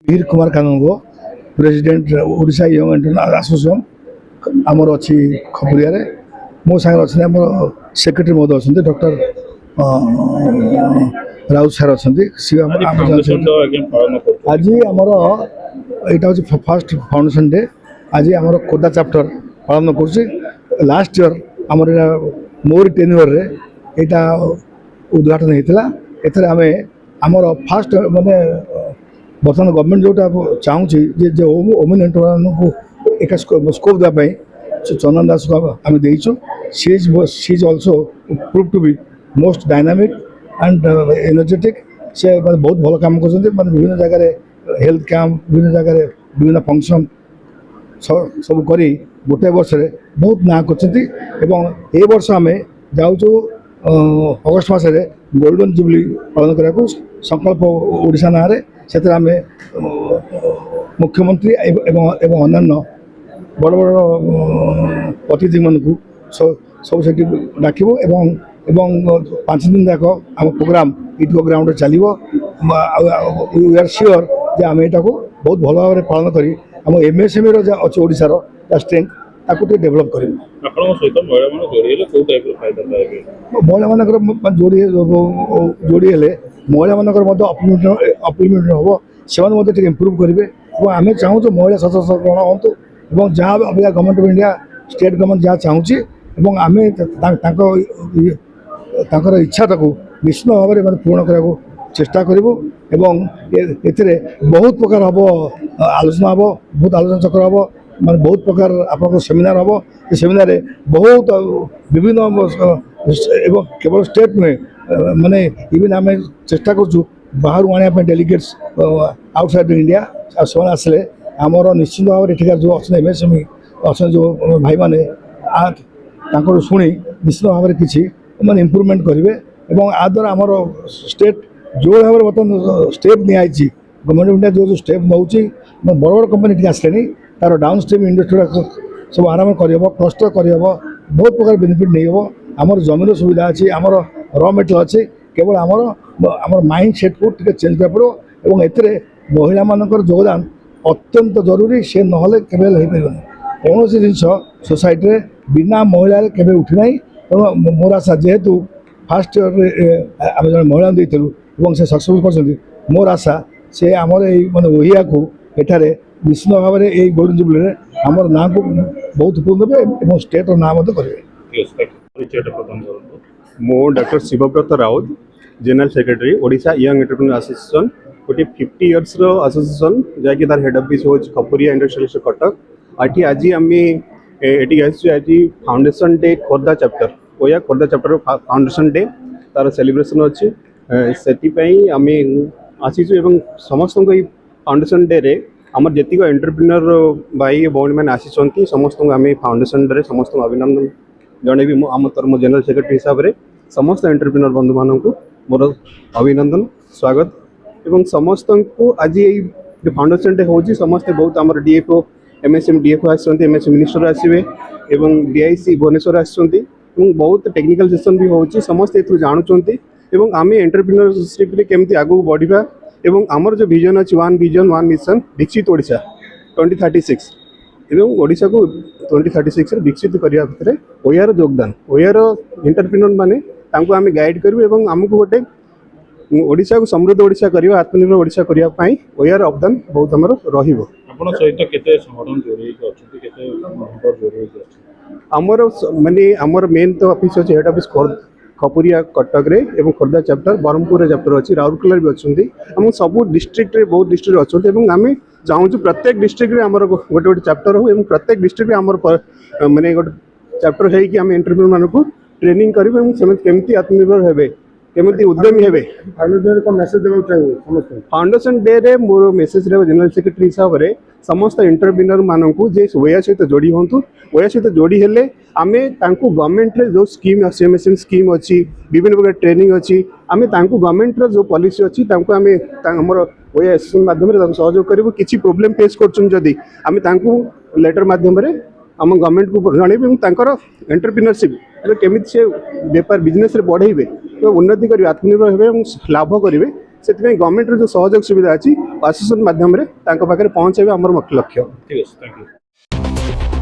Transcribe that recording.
वीर कुमार कानून president Odisha young entrepreneur association आमर अच्छी खपुरिया मो सागर अच्छे आम सेक्रेटरी महोदय अच्छा डॉक्टर राउत सार अच्छा आज आमर यहाँ हूँ फर्स्ट फाउंडेशन डे आज आमर खोर्धा चैप्टर पालन कर लास्ट ईयर आमर मोर टेन्यूर रे यहाँ उद्घाटन होता एथर आम आमर फास्ट माने बर्तमान गवर्नमेंट जोटा चाहूँगी वोमेन एंटरप्रेन्योर को एक स्कोप देवाई चंदन दास को आम देचु सी is also prove to be most dynamic and energetic से बहुत भल काम कर विभिन्न जगह हेल्थ कैंप विभिन्न जगह विभिन्न फंक्शन सब करी गोटे वर्ष रे बहुत ना कर वर्ष आम जाऊँ अगस्ट मसरे गोल्डन जुबली पालन करने संकल्प ओडिशा ना से आम मुख्यमंत्री एवं अन्य बड़ बड़ अतिथि मान सब से डाकबू एवं 5 दिन तक आम प्रोग्राम इटको ग्राउंड चलो वी आर श्योर जे आम यहाँ को बहुत भल भाव पालन करी आम एमएसएमई अच्छे ओडिशार स्ट्रेंथ ताकू डेभलप कर महिला मान जोड़ी हेले महिला मान अपलिमेंट हम से इम्प्रूव करेंगे और आम चाहूँ तो महिला सशक्तिकरण हूँ जहाँ अभी government of India state government जहाँ चाहूँगी आम इच्छा निश्चित भाव में पूर्ण करने को चेष्टा करूँ बहुत प्रकार हम आलोचना हम बहुत आलोचना चक्र हम माने बहुत प्रकार आप सेमिनार हम सेमिनार बहुत विभिन्न केवल स्टेट नुहे माने इवन आम चेष्टा करूँ बाहर आने डेलीगेट्स आउटसाइड इंडिया से आसले आमर निश्चित भाव में जो अच्छे एमएसएमई अच्छा जो भाई मैंने शुणी निश्चित भाव में किसी मैंने इम्प्रूवमेंट करेंगे आ द्वारा आमर स्टेट जो भाव में बर्तमान स्टेप निजी गवर्नमेंट ऑफ इंडिया जो स्टेप नौ बड़ बड़ कंपनी आसले तार डाउन स्ट्रीम इंडस्ट्री सब आराम कर क्लस्टर कर बहुत प्रकार बेनिफिट नहीं हम आमर जमीन सुविधा अच्छी आमर रॉ मेटेरियल अच्छे केवल आमर माइंड सेट को चेंज कर पड़ो और एते महिला मानकर योगदान अत्यंत जरूरी से नहले केवल कौन जिन सोसाइटी बिना महिला केवे उठी ना तेणु मोर आशा जेहेतु फास्ट ईयर आम जो महिला देलु से सक्सेसफुल कर मोर आशा से आमर माने ओहिया को एठारे निश्चित भाव में यही गोल्डन जुबली आमर ना को बहुत उपयोग देवे स्टेट ना करेंगे। मो doctor Shibabrata Raut general secretary Odisha young entrepreneur association गोटे 50 इयर्स एसोसिएशन जैकि तार हेड ऑफिस हो खपुरिया इंडस्ट्रियल कटक आठी आज आम ये आज फाउंडेशन डे खोर्धा चैप्टर ओया खोर्धा चैप्टर फाउंडेशन डे तार सेलिब्रेशन अच्छी से आम आसीचु समस्त फाउंडेशन डे रे आमर जी एंटरप्रेन्योर भाई भौणी मैंने आसी समस्त आम फाउंडेशन डे समस्त अभिनंदन जन भी आम तरह जनरल सेक्रेटरी हिसाब से समस्त एंटरप्रेन्योर बंधु मानक मोर अभिनंदन स्वागत एवं समस्त को आज ये फाउंडेशन डे हो समस्ते बहुत आम DFO MSM DFO MSM minister आसवे एवं डीआईसी भुवनेश्वर आसुँच बहुत टेक्निकल सेशन भी हो समस्ते जानते आम एंटरप्रेन्योरशिप केमती आगू बढ़ा एवं आमर जो विजन अच्छी वन विजन वन मिशन विकसित ओडिशा 2036 एवं ओडिशा को 2036 विकसित करने भितर ओयार योगदान ओयार एंटरप्रेन्योर माने आम गाइड करूँ आमको गोटे ओडिशा को समृद्ध ओडिशा करवा आत्मनिर्भर ओडिशा करने ओयार अवदान बहुत आमर आमर माने आमर मेन तो ऑफिस अच्छे हेड ऑफिस खपुरिया कटक रे एवं खोर्धा चैप्टर ब्रह्मपुर चैप्टर अच्छी राउरकेला भी अच्छा सब डिस्ट्रिक्ट बहुत डिस्ट्रिक्ट अच्छा आम चाहूँ प्रत्येक डिस्ट्रिक्ट आमर गोटे गोटे चैप्टर हो प्रत्येक डिस्ट्रिक्ट आमर माने गोटे चैप्टर है कि आम एंटरप्रेन्योर मान को ट्रेनिंग करेंगे केमती आत्मनिर्भर हेबे केमती उद्यमी हेबे फाउंडेशन डे रे मोर मेसेज रे जनरल सेक्रेटरी हिसाब से समस्त एंटरप्रेन्योर मान को जे ओया सहित जोड़ी हूँ ओया सहित जोड़ी हेले आमे तांको गवर्नमेंट रे जो स्कीम एमएसएम स्कीम अच्छी विभिन्न प्रकार ट्रेनिंग अच्छी आम गवर्नमेंट रो जो पॉलिसी अच्छी तांको आमे हमर ओया एसोसिएशन माध्यम रे सहयोग करिवो किछि प्रॉब्लम फेस करछन जदी आमे तांको लेटर माध्यम रे आम गवर्नमेंट को जणेबे तांकर एंटरप्रेन्योरशिप केमिति से व्यापार बिजनेस रे बढ़ेबे उन्नति करेंगे आत्मनिर्भर हेबे लाभ करेंगे से गवर्नमेंट जो सहयोग सुविधा अच्छी आसोसिएशन माध्यम पहुँचे आमर मुख्य लक्ष्य। ठीक है, थैंक यू।